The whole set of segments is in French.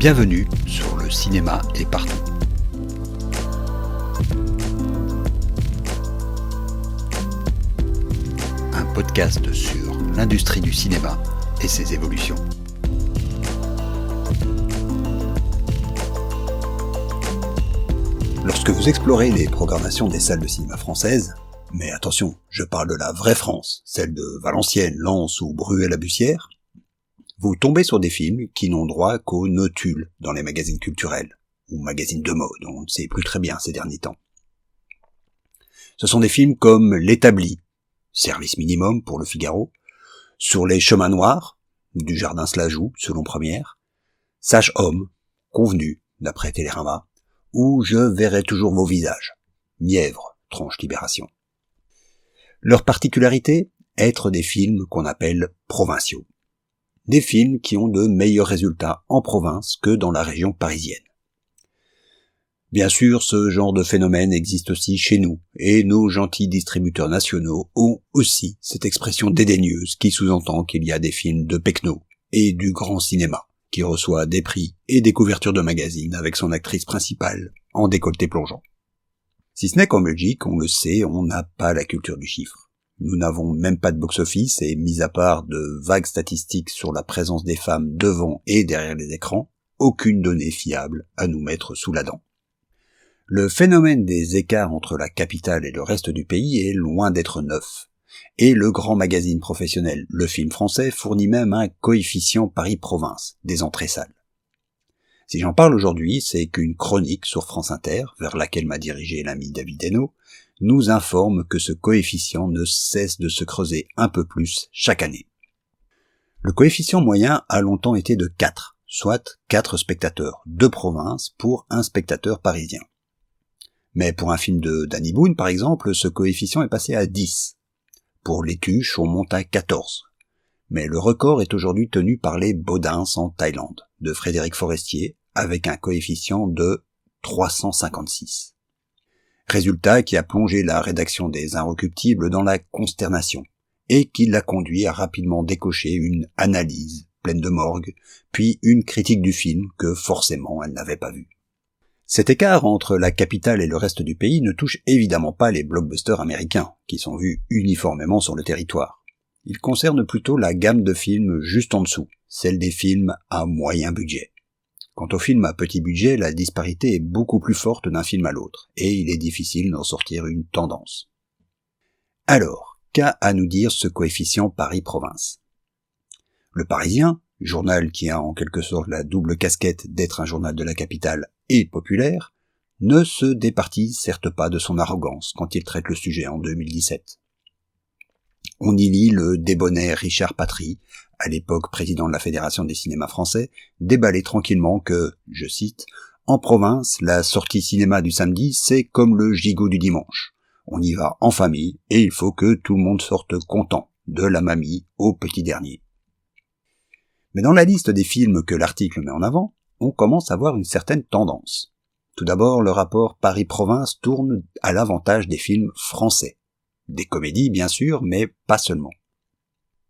Bienvenue sur Le cinéma est partout. Un podcast sur l'industrie du cinéma et ses évolutions. Lorsque vous explorez les programmations des salles de cinéma françaises, mais attention, je parle de la vraie France, celle de Valenciennes, Lens ou Bruay-la-Bussière, vous tombez sur des films qui n'ont droit qu'aux notules dans les magazines culturels, ou magazines de mode, on ne sait plus très bien ces derniers temps. Ce sont des films comme L'Établi, Service minimum pour Le Figaro, Sur les chemins noirs, du Jardin-Slajou, selon Première, Sage homme, Convenu, d'après Télérama, ou Je verrai toujours vos visages, Mièvre, Tronche Libération. Leur particularité, être des films qu'on appelle provinciaux. Des films qui ont de meilleurs résultats en province que dans la région parisienne. Bien sûr, ce genre de phénomène existe aussi chez nous, et nos gentils distributeurs nationaux ont aussi cette expression dédaigneuse qui sous-entend qu'il y a des films de pecno et du grand cinéma, qui reçoit des prix et des couvertures de magazines avec son actrice principale en décolleté plongeant. Si ce n'est qu'en Belgique, on le sait, on n'a pas la culture du chiffre. Nous n'avons même pas de box-office et, mis à part de vagues statistiques sur la présence des femmes devant et derrière les écrans, aucune donnée fiable à nous mettre sous la dent. Le phénomène des écarts entre la capitale et le reste du pays est loin d'être neuf, et le grand magazine professionnel Le Film Français fournit même un coefficient Paris-Province des entrées salles. Si j'en parle aujourd'hui, c'est qu'une chronique sur France Inter, vers laquelle m'a dirigé l'ami David Hainaut, nous informe que ce coefficient ne cesse de se creuser un peu plus chaque année. Le coefficient moyen a longtemps été de 4, soit 4 spectateurs de province pour un spectateur parisien. Mais pour un film de Danny Boone, par exemple, ce coefficient est passé à 10. Pour Les Tuches, on monte à 14. Mais le record est aujourd'hui tenu par Les Baudins en Thaïlande, de Frédéric Forestier, avec un coefficient de 356. Résultat qui a plongé la rédaction des Inrecuptibles dans la consternation, et qui l'a conduit à rapidement décocher une analyse pleine de morgue, puis une critique du film que forcément elle n'avait pas vu. Cet écart entre la capitale et le reste du pays ne touche évidemment pas les blockbusters américains, qui sont vus uniformément sur le territoire. Il concerne plutôt la gamme de films juste en dessous, celle des films à moyen budget. Quant aux films à petit budget, la disparité est beaucoup plus forte d'un film à l'autre, et il est difficile d'en sortir une tendance. Alors, qu'a à nous dire ce coefficient Paris-Province ? Le Parisien, journal qui a en quelque sorte la double casquette d'être un journal de la capitale et populaire, ne se départit certes pas de son arrogance quand il traite le sujet en 2017. On y lit le débonnaire Richard Patry, à l'époque président de la Fédération des cinémas français, déballer tranquillement que, je cite, « En province, la sortie cinéma du samedi, c'est comme le gigot du dimanche. On y va en famille et il faut que tout le monde sorte content, de la mamie au petit dernier. » Mais dans la liste des films que l'article met en avant, on commence à voir une certaine tendance. Tout d'abord, le rapport Paris-Province tourne à l'avantage des films français. Des comédies, bien sûr, mais pas seulement.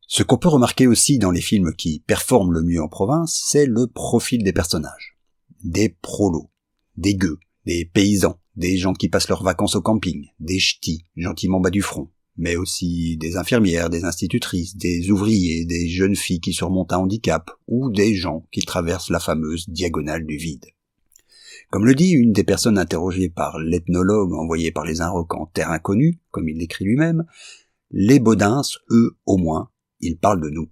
Ce qu'on peut remarquer aussi dans les films qui performent le mieux en province, c'est le profil des personnages. Des prolos, des gueux, des paysans, des gens qui passent leurs vacances au camping, des ch'tis, gentiment bas du front, mais aussi des infirmières, des institutrices, des ouvriers, des jeunes filles qui surmontent un handicap, ou des gens qui traversent la fameuse diagonale du vide. Comme le dit une des personnes interrogées par l'ethnologue envoyé par les Inrocks en terre inconnue, comme il l'écrit lui-même, les Baudins, eux, au moins, ils parlent de nous.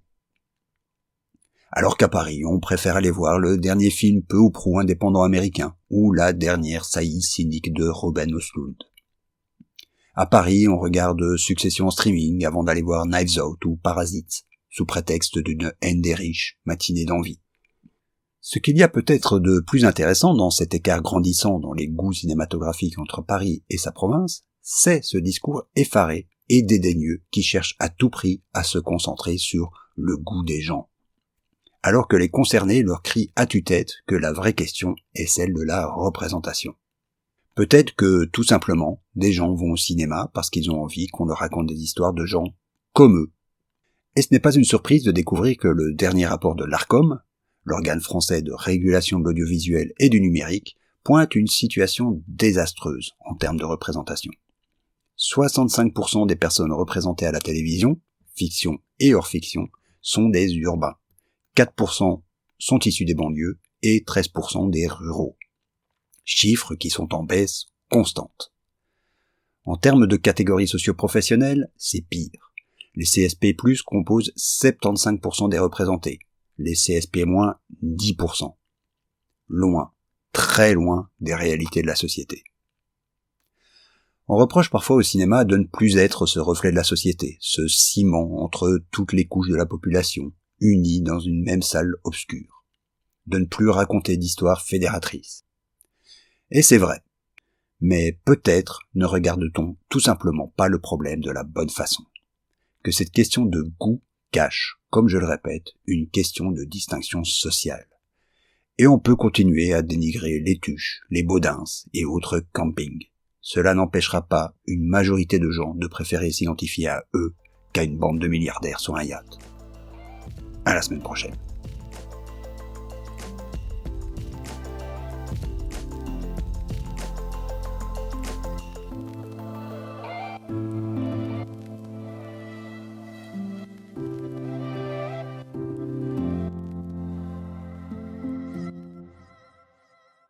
Alors qu'à Paris, on préfère aller voir le dernier film peu ou prou indépendant américain, ou la dernière saillie cynique de Ruben Östlund. À Paris, on regarde Succession en streaming avant d'aller voir Knives Out ou Parasite, sous prétexte d'une haine des riches, matinée d'envie. Ce qu'il y a peut-être de plus intéressant dans cet écart grandissant dans les goûts cinématographiques entre Paris et sa province, c'est ce discours effaré et dédaigneux qui cherche à tout prix à se concentrer sur le goût des gens. Alors que les concernés leur crient à tue-tête que la vraie question est celle de la représentation. Peut-être que, tout simplement, des gens vont au cinéma parce qu'ils ont envie qu'on leur raconte des histoires de gens comme eux. Et ce n'est pas une surprise de découvrir que le dernier rapport de l'Arcom, l'organe français de régulation de l'audiovisuel et du numérique, pointe une situation désastreuse en termes de représentation. 65% des personnes représentées à la télévision, fiction et hors fiction, sont des urbains. 4% sont issus des banlieues et 13% des ruraux. Chiffres qui sont en baisse constante. En termes de catégories socio-professionnelles, c'est pire. Les CSP+, composent 75% des représentés. Les CSP-, 10%. Loin, très loin des réalités de la société. On reproche parfois au cinéma de ne plus être ce reflet de la société, ce ciment entre toutes les couches de la population, unies dans une même salle obscure. De ne plus raconter d'histoires fédératrices. Et c'est vrai. Mais peut-être ne regarde-t-on tout simplement pas le problème de la bonne façon. Que cette question de goût cache, comme je le répète, une question de distinction sociale. Et on peut continuer à dénigrer les tuches, les Baudins et autres campings. Cela n'empêchera pas une majorité de gens de préférer s'identifier à eux qu'à une bande de milliardaires sur un yacht. À la semaine prochaine.